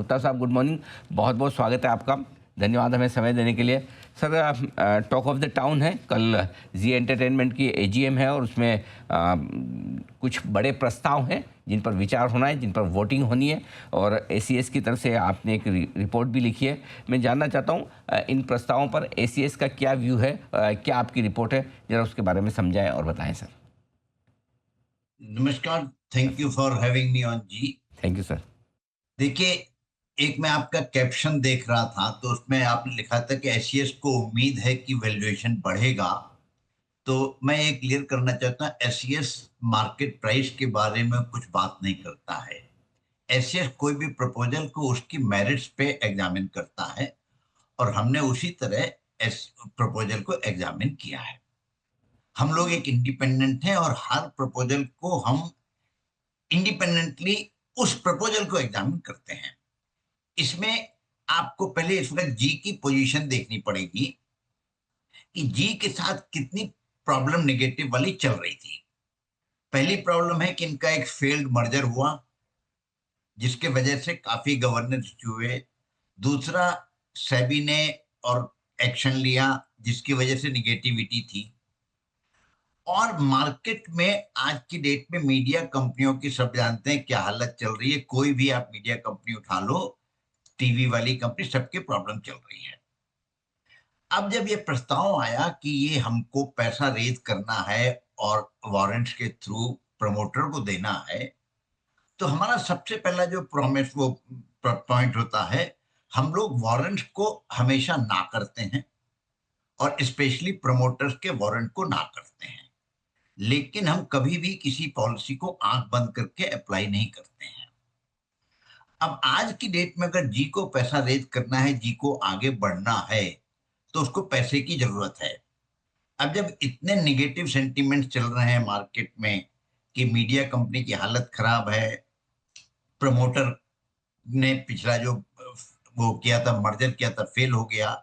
गुप्ता साहब, good morning. बहुत बहुत स्वागत है आपका। धन्यवाद हमें समय देने के लिए। Sir, talk of the town है, कल जी एंटरटेनमेंट की एजीएम है और उसमें कुछ बड़े प्रस्ताव हैं जिन पर विचार होना है, जिन पर वोटिंग होनी है, और एसीएस की तरफ से आपने एक रिपोर्ट भी लिखी है। मैं जानना चाहता हूँ इन प्रस्तावों पर एसीएस का क्या व्यू है, क्या आपकी रिपोर्ट है, ज़रा उसके बारे में समझाएं और बताएं सर। नमस्कार। Thank you for having me on जी। Thank you sir. देखिए, एक मैं आपका कैप्शन देख रहा था तो उसमें आपने लिखा था कि एसीएस को उम्मीद है कि वैल्यूएशन बढ़ेगा। तो मैं ये क्लियर करना चाहता हूँ, एसीएस मार्केट प्राइस के बारे में कुछ बात नहीं करता है। एसीएस कोई भी प्रपोजल को उसकी मेरिट्स पे एग्जामिन करता है और हमने उसी तरह इस प्रपोजल को एग्जामिन किया है। हम लोग एक इंडिपेंडेंट हैं और हर प्रपोजल को हम इंडिपेंडेंटली उस प्रपोजल को एग्जामिन करते हैं। इसमें आपको पहले इस वक्त जी की पोजीशन देखनी पड़ेगी कि जी के साथ कितनी प्रॉब्लम नेगेटिव वाली चल रही थी। पहली प्रॉब्लम है कि इनका एक फेल्ड मर्जर हुआ जिसके वजह से काफी गवर्नेंस हुए। दूसरा, सेबी ने और एक्शन लिया जिसकी वजह से निगेटिविटी थी। और मार्केट में आज की डेट में मीडिया कंपनियों की सब जानते हैं क्या हालत चल रही है। कोई भी आप मीडिया कंपनी उठा लो, टीवी वाली कंपनी, सबके प्रॉब्लम चल रही है। अब जब ये प्रस्ताव आया कि ये हमको पैसा रेज करना है और वारंट्स के थ्रू प्रमोटर को देना है, तो हमारा सबसे पहला जो प्रॉमिस वो पॉइंट होता है, हम लोग वारंट्स को हमेशा ना करते हैं और स्पेशली प्रमोटर्स के वारंट को ना करते हैं। लेकिन हम कभी भी किसी पॉलिसी को आंख बंद करके अप्लाई नहीं करते हैं। अब आज की डेट में अगर जी को पैसा रेज करना है, जी को आगे बढ़ना है, तो उसको पैसे की जरूरत है। अब जब इतने निगेटिव सेंटीमेंट चल रहे हैं मार्केट में कि मीडिया कंपनी की हालत खराब है, प्रमोटर ने पिछला जो वो किया था, मर्जर किया था, फेल हो गया,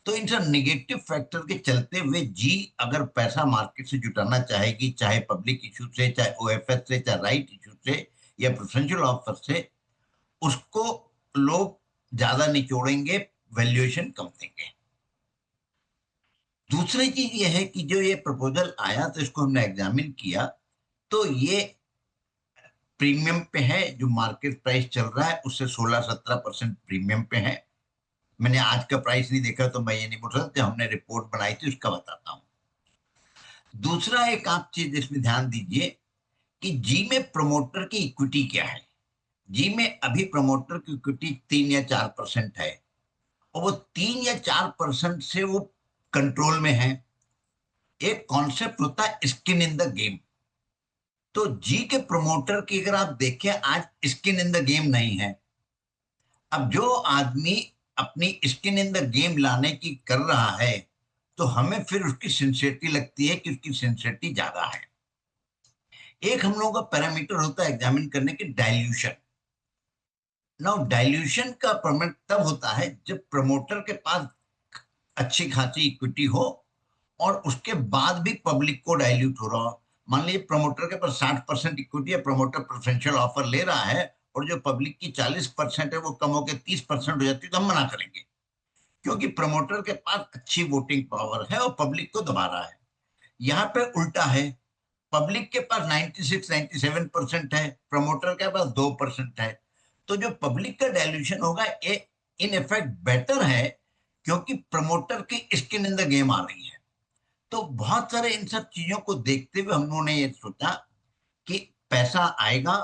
तो इन सब निगेटिव फैक्टर के चलते हुए जी अगर पैसा मार्केट से जुटाना चाहेगी, चाहे पब्लिक इशू से, चाहे ओएफएस से, चाहे राइट इशू से या प्रेफरेंशियल ऑफर से, उसको लोग ज्यादा निचोड़ेंगे, वैल्यूएशन कम देंगे। दूसरी चीज ये है कि जो ये प्रपोजल आया तो इसको हमने एग्जामिन किया, तो ये प्रीमियम पे है। जो मार्केट प्राइस चल रहा है उससे 16-17% प्रीमियम पे है। मैंने आज का प्राइस नहीं देखा तो मैं ये नहीं बोल सकता, हमने रिपोर्ट बनाई थी उसका बताता हूँ। दूसरा, एक आप चीज इसमें ध्यान दीजिए कि जी में प्रमोटर की इक्विटी क्या है। जी में अभी प्रमोटर की इक्विटी 3 या 4% है और वो 3 या 4% से वो कंट्रोल में है। एक कॉन्सेप्ट होता है स्किन इन द गेम। तो जी के प्रमोटर की अगर आप देखें, आज स्किन इन द गेम नहीं है। अब जो आदमी अपनी स्किन इन द गेम लाने की कर रहा है, तो हमें फिर उसकी सिंसियरिटी लगती है कि उसकी सिंसियरिटी ज्यादा है। एक हम लोगों का पैरामीटर होता है एग्जामिन करने के, डाइल्यूशन। नाउ डाइल्यूशन का परमिट तब होता है जब प्रमोटर के पास अच्छी खासी इक्विटी हो और उसके बाद भी पब्लिक को डाइल्यूट हो रहा हो। मान लीजिए प्रमोटर के पास 60% इक्विटी है, प्रमोटर प्रेफरेंशियल ऑफर ले रहा है और जो पब्लिक की 40% है वो कम होकर 30% हो जाती है, तो हम मना करेंगे क्योंकि प्रमोटर के पास अच्छी वोटिंग पावर है और पब्लिक को दबा रहा है। यहाँ पे उल्टा है, पब्लिक के पास 96-97% है, प्रमोटर के पास 2% है। तो जो पब्लिक का डाइल्यूशन होगा ये इन इफेक्ट बेटर है क्योंकि प्रमोटर की स्किन इन द गेम आ रही है। तो बहुत सारे इन सब चीजों को देखते हुए हम लोगों ने ये सोचा कि पैसा आएगा,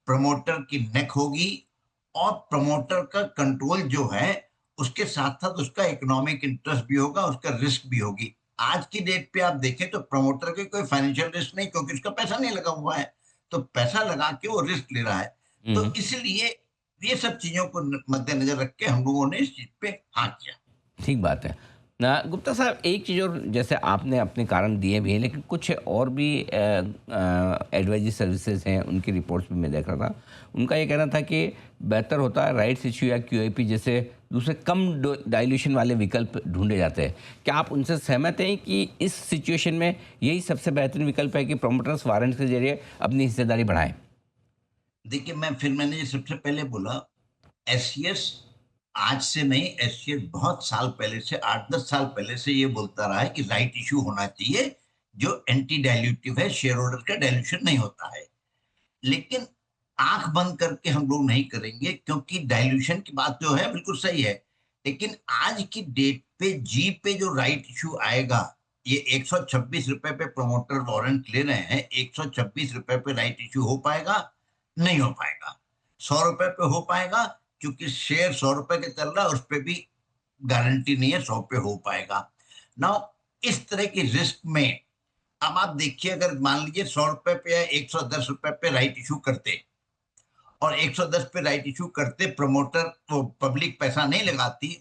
प्रमोटर की नेक होगी और प्रमोटर का कंट्रोल जो है उसके साथ साथ उसका इकोनॉमिक इंटरेस्ट भी होगा, उसका रिस्क भी होगी। आज की डेट पे आप देखें तो प्रमोटर के कोई फाइनेंशियल रिस्क नहीं क्योंकि उसका पैसा नहीं लगा हुआ है, तो पैसा लगा के वो रिस्क ले रहा है। तो हम्म। इसलिए ये सब चीजों को मद्देनजर रख के हम लोगों ने इस चीज पे हाँ किया। ठीक बात है। गुप्ता साहब, एक चीज़ और, जैसे आपने अपने कारण दिए भी हैं, लेकिन कुछ और भी एडवाइजरी सर्विसेज हैं, उनकी रिपोर्ट्स भी मैं देख रहा था। उनका ये कहना था कि बेहतर होता है राइट्स इश्यू या क्यूआईपी जैसे दूसरे कम डाइल्यूशन वाले विकल्प ढूंढे जाते हैं। क्या आप उनसे सहमत हैं कि इस सिचुएशन में यही सबसे बेहतरीन विकल्प है कि प्रोमोटर्स वारंट के जरिए अपनी हिस्सेदारी बढ़ाएं? देखिए, मैंने ये सबसे पहले बोला एससीएस आज से नहीं, एससीएस बहुत साल पहले से, 8-10 साल पहले से ये बोलता रहा है कि राइट इश्यू होना चाहिए, जो एंटी डाइल्यूटिव है, शेयर होल्डर का डाइल्यूशन नहीं होता है। लेकिन आँख बंद करके हम लोग नहीं करेंगे, क्योंकि डाइल्यूशन की बात जो है बिल्कुल सही है। लेकिन आज की डेट पे जी पे जो राइट इश्यू आएगा, ये ₹126 पे प्रमोटर वारंट ले रहे हैं, ₹126 पे राइट इश्यू हो पाएगा? नहीं हो पाएगा। ₹100 पे हो पाएगा, क्योंकि शेयर ₹100 का चल रहा है, उस पे भी गारंटी नहीं है 100 पे हो पाएगा। नाउ इस तरह की रिस्क में अब आप देखिए, अगर मान लीजिए ₹100 पे या ₹110 पे राइट इश्यू करते और 110 पे राइट इश्यू करते, प्रमोटर वो पब्लिक पैसा नहीं लगाती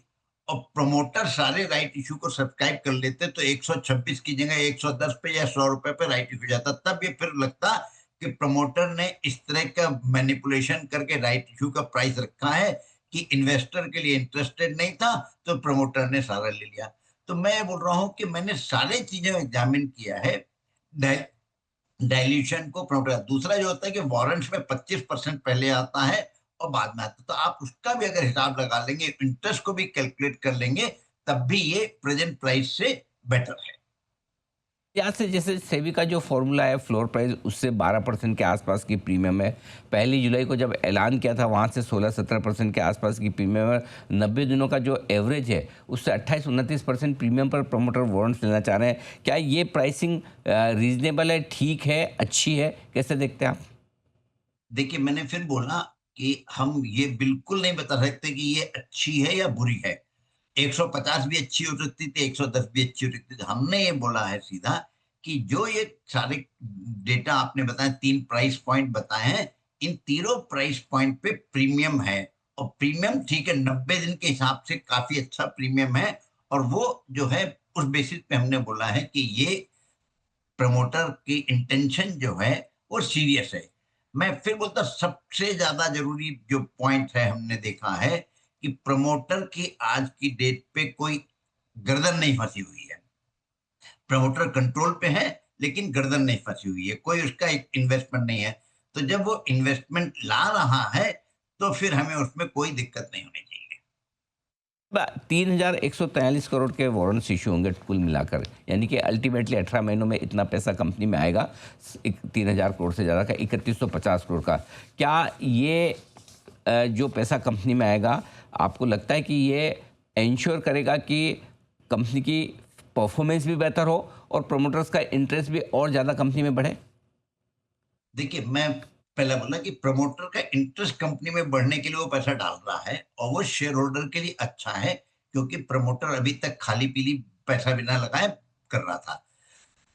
और प्रमोटर सारे राइट इश्यू को सब्सक्राइब कर लेते, तो 126 की जगह 110 पे या ₹100 पे राइट इश्यू जाता। तब ये फिर लगता कि प्रमोटर ने इस तरह का मैनिपुलेशन करके राइट इश्यू का प्राइस रखा है कि इन्वेस्टर के लिए इंटरेस्टेड नहीं था, तो प्रमोटर ने सारा ले लिया। तो मैं बोल रहा हूं कि मैंने सारी चीजें एग्जामिन किया है, डाइल्यूशन को प्रमोट। दूसरा जो होता है कि वारंट्स में 25% पहले आता है और बाद में आता है, तो आप उसका भी अगर हिसाब लगा लेंगे, इंटरेस्ट को भी कैलकुलेट कर लेंगे, तब भी ये प्रेजेंट प्राइस से बेटर है। यहाँ से जैसे सेबी का जो फॉर्मूला है फ्लोर प्राइस उससे 12% के आसपास की प्रीमियम है। 1 जुलाई को जब ऐलान किया था वहाँ से 16-17% के आसपास की प्रीमियम है। 90 दिनों का जो एवरेज है उससे 28-29% प्रीमियम पर प्रमोटर वारंट्स लेना चाह रहे हैं। क्या ये प्राइसिंग रीजनेबल है, ठीक है, अच्छी है, कैसे देखते हैं आप? देखिए, मैंने फिर बोला कि हम ये बिल्कुल नहीं बता सकते कि ये अच्छी है या बुरी है। 150 भी अच्छी हो सकती थी, 110 भी अच्छी हो सकती थी। हमने ये बोला है सीधा कि जो ये सारे डेटा आपने बताए, 3 प्राइस पॉइंट बताए हैं, इन तीनों प्राइस पॉइंट पे प्रीमियम है, और प्रीमियम ठीक है, 90 दिन के हिसाब से काफ़ी अच्छा प्रीमियम है, और वो जो है उस बेसिस पे हमने बोला है कि ये प्रमोटर की इंटेंशन जो है वो सीरियस है। मैं फिर बोलता, सबसे ज़्यादा ज़रूरी जो पॉइंट है हमने देखा है कि प्रमोटर की आज की डेट पे कोई गर्दन नहीं फँसी हुई है। प्रमोटर कंट्रोल पे है, लेकिन गर्दन नहीं फँसी हुई है, कोई उसका एक इन्वेस्टमेंट नहीं है। तो जब वो इन्वेस्टमेंट ला रहा है, तो फिर हमें उसमें कोई दिक्कत नहीं होनी चाहिए। 3,143 करोड़ के वारंट्स इशू होंगे कुल मिलाकर, यानी कि अल्टीमेटली 18 महीनों में इतना पैसा कंपनी में आएगा। 3,000 करोड़ से ज़्यादा का, 3,150 करोड़ का। क्या ये जो पैसा कंपनी में आएगा, आपको लगता है कि ये इंश्योर करेगा कि कंपनी की परफॉर्मेंस भी बेहतर हो और प्रोमोटर्स का इंटरेस्ट भी और ज़्यादा कंपनी में बढ़े? देखिए, मैं पहले बोला कि प्रमोटर का इंटरेस्ट कंपनी में बढ़ने के लिए वो पैसा डाल रहा है, और वो शेयर होल्डर के लिए अच्छा है, क्योंकि प्रमोटर अभी तक खाली-पीली पैसा बिना लगाए कर रहा था।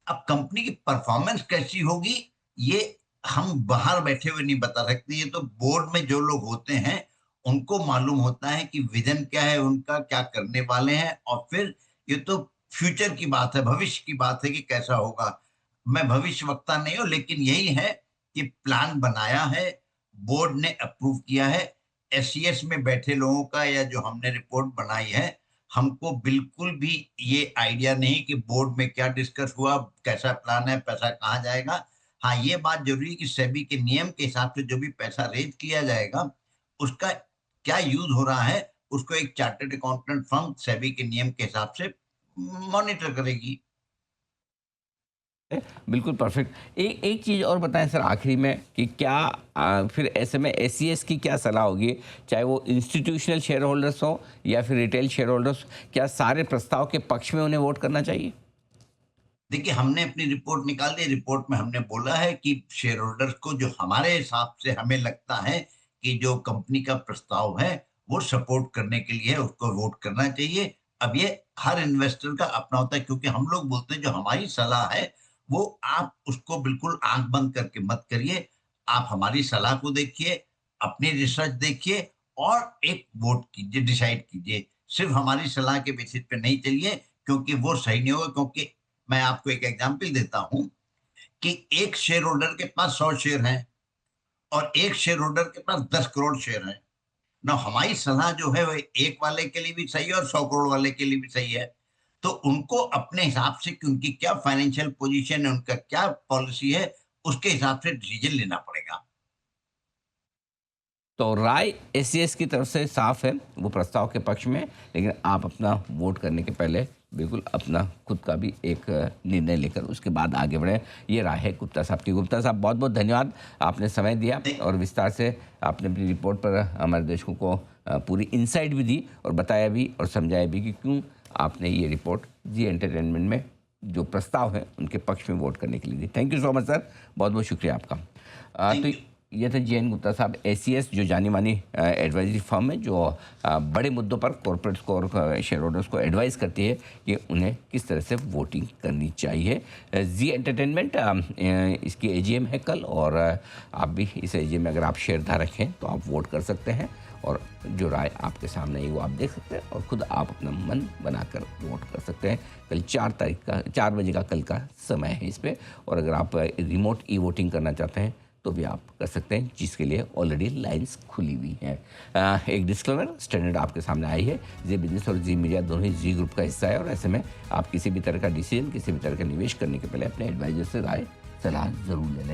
अब कंपनी की परफॉर्मेंस कैसी होगी, ये हम बाहर बैठे हुए नहीं बता सकते। ये तो बोर्ड में जो लोग होते हैं, उनको मालूम होता है कि विज़न क्या है उनका, क्या करने वाले हैं, और फिर ये तो फ्यूचर की बात है, भविष्य की बात है कि कैसा होगा। मैं भविष्यवक्ता नहीं हूँ, लेकिन यही है कि प्लान बनाया है, बोर्ड ने अप्रूव किया है। एससीएस में बैठे लोगों का, या जो हमने रिपोर्ट बनाई है, हमको बिल्कुल भी ये आइडिया नहीं कि बोर्ड में क्या डिस्कस हुआ, कैसा प्लान है, पैसा कहाँ जाएगा। हाँ, ये बात ज़रूरी है कि सेबी के नियम के हिसाब से जो भी पैसा रेज़ किया जाएगा, उसका क्या यूज़ हो रहा है, उसको एक चार्टर्ड अकाउंटेंट फर्म सेबी के नियम के हिसाब से मॉनिटर करेगी। बिल्कुल परफेक्ट। एक एक चीज़ और बताएं सर आखिरी में कि क्या फिर ऐसे में एससीएस की क्या सलाह होगी, चाहे वो इंस्टीट्यूशनल शेयर होल्डर्स हो या फिर रिटेल शेयर होल्डर्स, क्या सारे प्रस्ताव के पक्ष में उन्हें वोट करना चाहिए? देखिए, हमने अपनी रिपोर्ट निकाल दी। रिपोर्ट में हमने बोला है कि शेयर होल्डर्स को, जो हमारे हिसाब से हमें लगता है कि जो कंपनी का प्रस्ताव है, वो सपोर्ट करने के लिए उसको वोट करना चाहिए। अब ये हर इन्वेस्टर का अपना होता है, क्योंकि हम लोग बोलते हैं जो हमारी सलाह है, वो आप उसको बिल्कुल आँख बंद करके मत करिए। आप हमारी सलाह को देखिए, अपनी रिसर्च देखिए, और एक वोट कीजिए, डिसाइड कीजिए। सिर्फ़ हमारी सलाह के बेसिस पे नहीं चलिए, क्योंकि वो सही नहीं होगा। क्योंकि मैं आपको एक एग्जांपल देता हूँ कि एक शेयर होल्डर के पास 100 शेयर हैं, और एक शेयर होल्डर के पास 10 करोड़ शेयर हैं। ना हमारी सलाह जो है वो एक वाले के लिए भी सही है और 100 करोड़ वाले के लिए भी सही है। तो उनको अपने हिसाब से कि उनकी क्या फाइनेंशियल पोजीशन है, उनका क्या पॉलिसी है, उसके हिसाब से डिसीजन लेना पड़ेगा। तो राय एससीएस की तरफ से साफ है, वो प्रस्ताव के पक्ष में, लेकिन आप अपना वोट करने के पहले बिल्कुल अपना खुद का भी एक निर्णय लेकर उसके बाद आगे बढ़ें। ये राय है गुप्ता साहब की। गुप्ता साहब बहुत बहुत धन्यवाद, आपने समय दिया और विस्तार से आपने अपनी रिपोर्ट पर हमारे दर्शकों को पूरी इंसाइट भी दी और बताया भी और समझाया भी कि क्यों आपने ये रिपोर्ट जी एंटरटेनमेंट में जो प्रस्ताव है उनके पक्ष में वोट करने के लिए दी। Thank you so much sir, बहुत बहुत शुक्रिया आपका। तो ये थे जी.एन. गुप्ता साहब, एसीएस, जो जानी मानी एडवाइजरी फर्म है जो बड़े मुद्दों पर कॉर्पोरेट्स को और शेयर होल्डर्स को एडवाइस करती है कि उन्हें किस तरह से वोटिंग करनी चाहिए। जी एंटरटेनमेंट इसकी एजीएम है कल, और आप भी इस एजीएम में अगर आप शेयर धारक हैं तो आप वोट कर सकते हैं और जो राय आपके सामने है वो आप देख सकते हैं और खुद आप अपना मन बनाकर वोट कर सकते हैं। कल 4 बजे का कल का समय है इस पर, और अगर आप रिमोट ई वोटिंग करना चाहते हैं तो भी आप कर सकते हैं, जिसके लिए ऑलरेडी लाइंस खुली हुई हैं। एक डिस्क्लेमर स्टैंडर्ड आपके सामने आई है, जी बिजनेस और जी मीडिया दोनों ही जी ग्रुप का हिस्सा है, और ऐसे में आप किसी भी तरह का डिसीजन, किसी भी तरह का निवेश करने के पहले अपने एडवाइजर से राय सलाह ज़रूर ले लें।